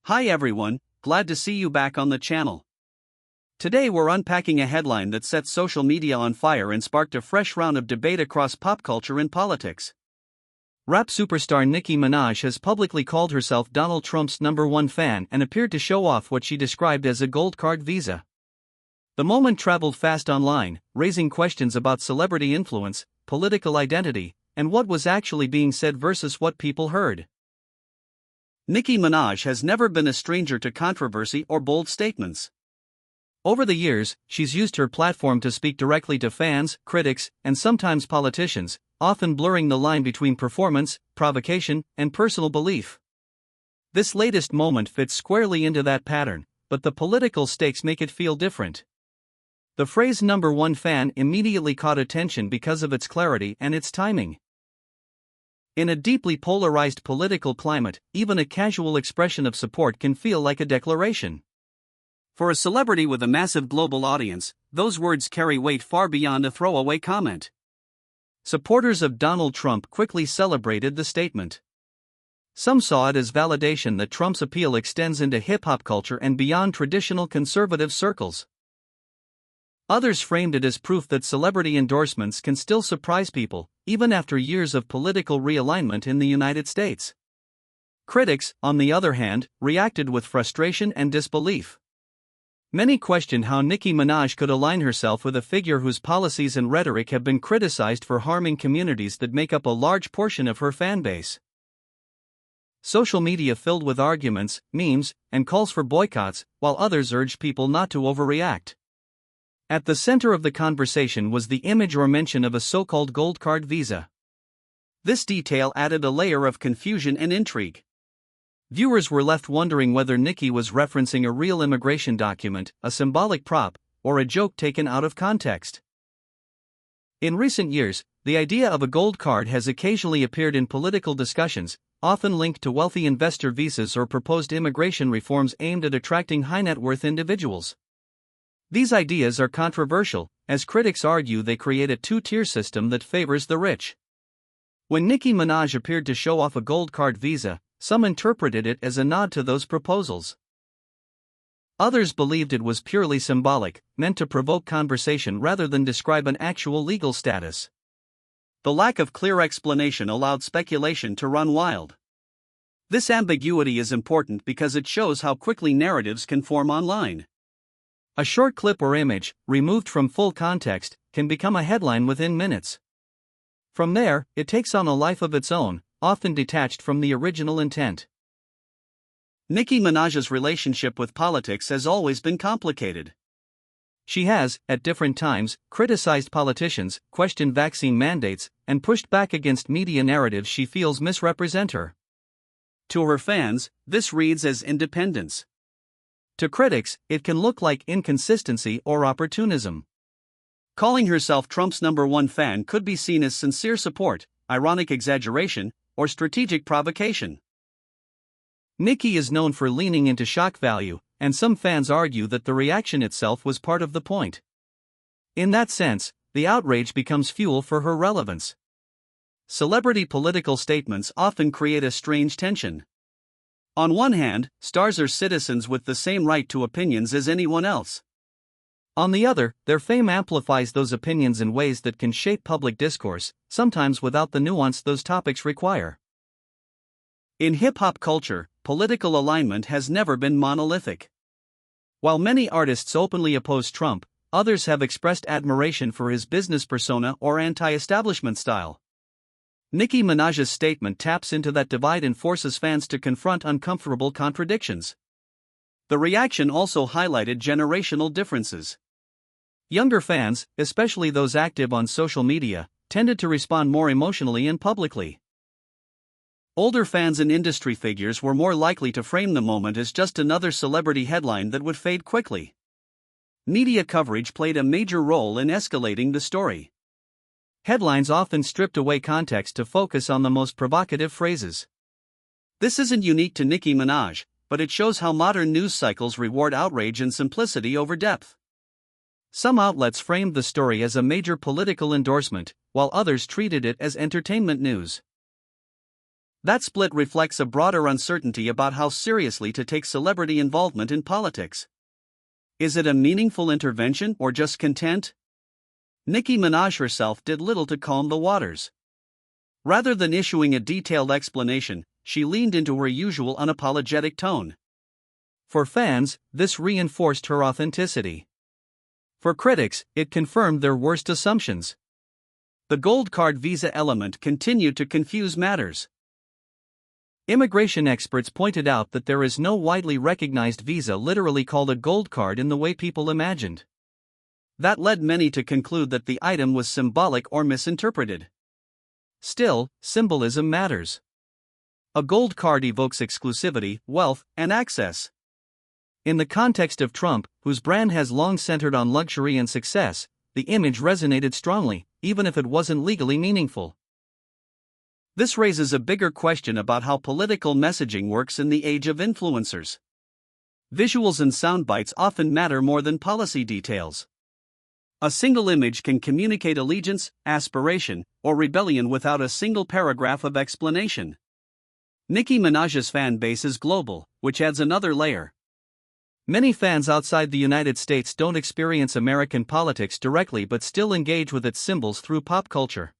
Hi everyone, glad to see you back on the channel. Today we're unpacking a headline that set social media on fire and sparked a fresh round of debate across pop culture and politics. Rap superstar Nicki Minaj has publicly called herself Donald Trump's #1 fan and appeared to show off what she described as a gold card visa. The moment traveled fast online, raising questions about celebrity influence, political identity, and what was actually being said versus what people heard. Nicki Minaj has never been a stranger to controversy or bold statements. Over the years, she's used her platform to speak directly to fans, critics, and sometimes politicians, often blurring the line between performance, provocation, and personal belief. This latest moment fits squarely into that pattern, but the political stakes make it feel different. The phrase #1 fan immediately caught attention because of its clarity and its timing. In a deeply polarized political climate, even a casual expression of support can feel like a declaration. For a celebrity with a massive global audience, those words carry weight far beyond a throwaway comment. Supporters of Donald Trump quickly celebrated the statement. Some saw it as validation that Trump's appeal extends into hip-hop culture and beyond traditional conservative circles. Others framed it as proof that celebrity endorsements can still surprise people, even after years of political realignment in the United States. Critics, on the other hand, reacted with frustration and disbelief. Many questioned how Nicki Minaj could align herself with a figure whose policies and rhetoric have been criticized for harming communities that make up a large portion of her fanbase. Social media filled with arguments, memes, and calls for boycotts, while others urged people not to overreact. At the center of the conversation was the image or mention of a so-called gold card visa. This detail added a layer of confusion and intrigue. Viewers were left wondering whether Nicki was referencing a real immigration document, a symbolic prop, or a joke taken out of context. In recent years, the idea of a gold card has occasionally appeared in political discussions, often linked to wealthy investor visas or proposed immigration reforms aimed at attracting high-net-worth individuals. These ideas are controversial, as critics argue they create a two-tier system that favors the rich. When Nicki Minaj appeared to show off a gold card visa, some interpreted it as a nod to those proposals. Others believed it was purely symbolic, meant to provoke conversation rather than describe an actual legal status. The lack of clear explanation allowed speculation to run wild. This ambiguity is important because it shows how quickly narratives can form online. A short clip or image, removed from full context, can become a headline within minutes. From there, it takes on a life of its own, often detached from the original intent. Nicki Minaj's relationship with politics has always been complicated. She has, at different times, criticized politicians, questioned vaccine mandates, and pushed back against media narratives she feels misrepresent her. To her fans, this reads as independence. To critics, it can look like inconsistency or opportunism. Calling herself Trump's #1 fan could be seen as sincere support, ironic exaggeration, or strategic provocation. Nicki is known for leaning into shock value, and some fans argue that the reaction itself was part of the point. In that sense, the outrage becomes fuel for her relevance. Celebrity political statements often create a strange tension. On one hand, stars are citizens with the same right to opinions as anyone else. On the other, their fame amplifies those opinions in ways that can shape public discourse, sometimes without the nuance those topics require. In hip-hop culture, political alignment has never been monolithic. While many artists openly oppose Trump, others have expressed admiration for his business persona or anti-establishment style. Nicki Minaj's statement taps into that divide and forces fans to confront uncomfortable contradictions. The reaction also highlighted generational differences. Younger fans, especially those active on social media, tended to respond more emotionally and publicly. Older fans and industry figures were more likely to frame the moment as just another celebrity headline that would fade quickly. Media coverage played a major role in escalating the story. Headlines often stripped away context to focus on the most provocative phrases. This isn't unique to Nicki Minaj, but it shows how modern news cycles reward outrage and simplicity over depth. Some outlets framed the story as a major political endorsement, while others treated it as entertainment news. That split reflects a broader uncertainty about how seriously to take celebrity involvement in politics. Is it a meaningful intervention or just content? Nicki Minaj herself did little to calm the waters. Rather than issuing a detailed explanation, she leaned into her usual unapologetic tone. For fans, this reinforced her authenticity. For critics, it confirmed their worst assumptions. The gold card visa element continued to confuse matters. Immigration experts pointed out that there is no widely recognized visa literally called a gold card in the way people imagined. That led many to conclude that the item was symbolic or misinterpreted. Still, symbolism matters. A gold card evokes exclusivity, wealth, and access. In the context of Trump, whose brand has long centered on luxury and success, the image resonated strongly, even if it wasn't legally meaningful. This raises a bigger question about how political messaging works in the age of influencers. Visuals and soundbites often matter more than policy details. A single image can communicate allegiance, aspiration, or rebellion without a single paragraph of explanation. Nicki Minaj's fan base is global, which adds another layer. Many fans outside the United States don't experience American politics directly but still engage with its symbols through pop culture.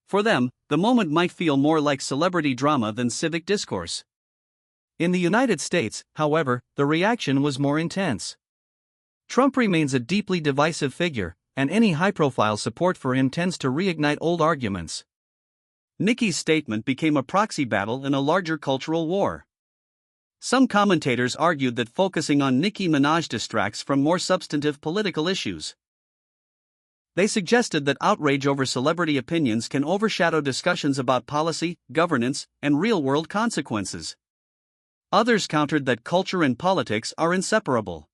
For them, the moment might feel more like celebrity drama than civic discourse. In the United States, however, the reaction was more intense. Trump remains a deeply divisive figure, and any high-profile support for him tends to reignite old arguments. Nicki's statement became a proxy battle in a larger cultural war. Some commentators argued that focusing on Nicki Minaj distracts from more substantive political issues. They suggested that outrage over celebrity opinions can overshadow discussions about policy, governance, and real-world consequences. Others countered that culture and politics are inseparable.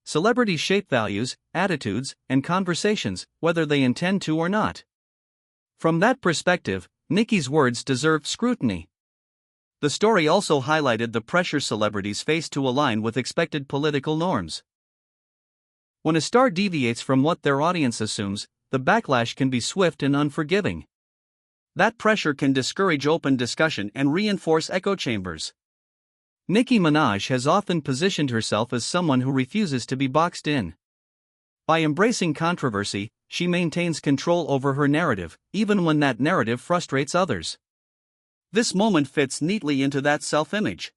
Celebrities shape values, attitudes, and conversations, whether they intend to or not. From that perspective, Nicki's words deserved scrutiny. The story also highlighted the pressure celebrities face to align with expected political norms. When a star deviates from what their audience assumes, the backlash can be swift and unforgiving. That pressure can discourage open discussion and reinforce echo chambers. Nicki Minaj has often positioned herself as someone who refuses to be boxed in. By embracing controversy, she maintains control over her narrative, even when that narrative frustrates others. This moment fits neatly into that self-image.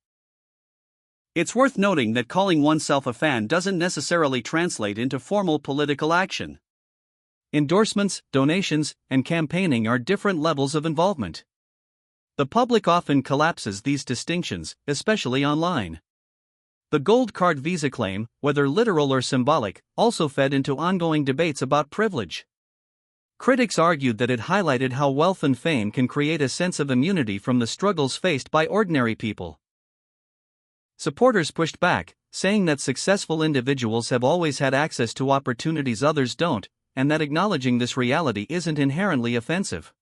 It's worth noting that calling oneself a fan doesn't necessarily translate into formal political action. Endorsements, donations, and campaigning are different levels of involvement. The public often collapses these distinctions, especially online. The gold card visa claim, whether literal or symbolic, also fed into ongoing debates about privilege. Critics argued that it highlighted how wealth and fame can create a sense of immunity from the struggles faced by ordinary people. Supporters pushed back, saying that successful individuals have always had access to opportunities others don't, and that acknowledging this reality isn't inherently offensive.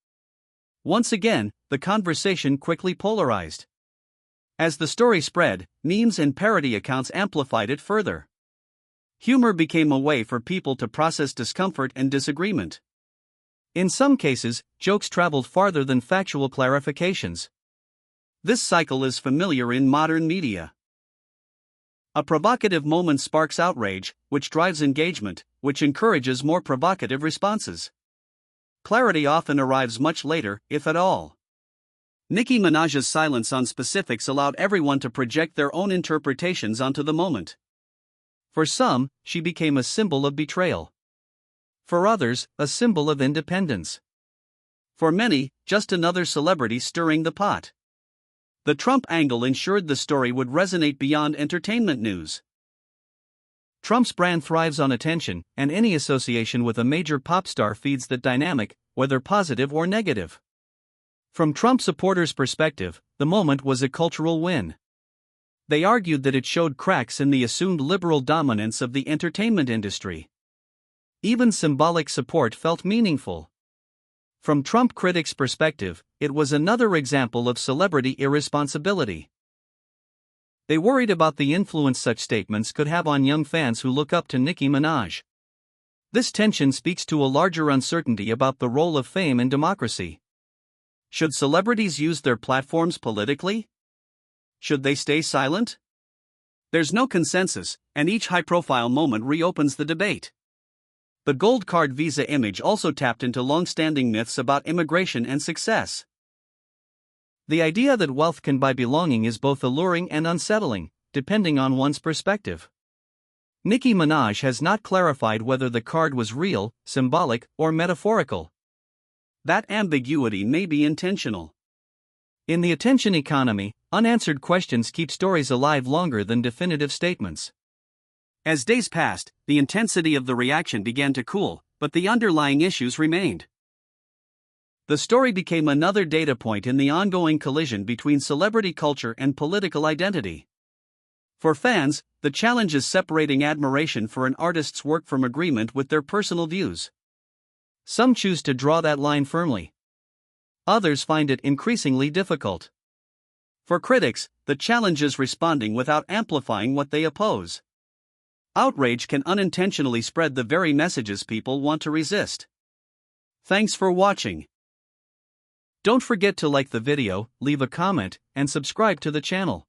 Once again, the conversation quickly polarized. As the story spread, memes and parody accounts amplified it further. Humor became a way for people to process discomfort and disagreement. In some cases, jokes traveled farther than factual clarifications. This cycle is familiar in modern media. A provocative moment sparks outrage, which drives engagement, which encourages more provocative responses. Clarity often arrives much later, if at all. Nicki Minaj's silence on specifics allowed everyone to project their own interpretations onto the moment. For some, she became a symbol of betrayal. For others, a symbol of independence. For many, just another celebrity stirring the pot. The Trump angle ensured the story would resonate beyond entertainment news. Trump's brand thrives on attention, and any association with a major pop star feeds that dynamic, whether positive or negative. From Trump supporters' perspective, the moment was a cultural win. They argued that it showed cracks in the assumed liberal dominance of the entertainment industry. Even symbolic support felt meaningful. From Trump critics' perspective, it was another example of celebrity irresponsibility. They worried about the influence such statements could have on young fans who look up to Nicki Minaj. This tension speaks to a larger uncertainty about the role of fame in democracy. Should celebrities use their platforms politically? Should they stay silent? There's no consensus, and each high-profile moment reopens the debate. The gold card visa image also tapped into long-standing myths about immigration and success. The idea that wealth can buy belonging is both alluring and unsettling, depending on one's perspective. Nicki Minaj has not clarified whether the card was real, symbolic, or metaphorical. That ambiguity may be intentional. In the attention economy, unanswered questions keep stories alive longer than definitive statements. As days passed, the intensity of the reaction began to cool, but the underlying issues remained. The story became another data point in the ongoing collision between celebrity culture and political identity. For fans, the challenge is separating admiration for an artist's work from agreement with their personal views. Some choose to draw that line firmly. Others find it increasingly difficult. For critics, the challenge is responding without amplifying what they oppose. Outrage can unintentionally spread the very messages people want to resist. Thanks for watching. Don't forget to like the video, leave a comment, and subscribe to the channel.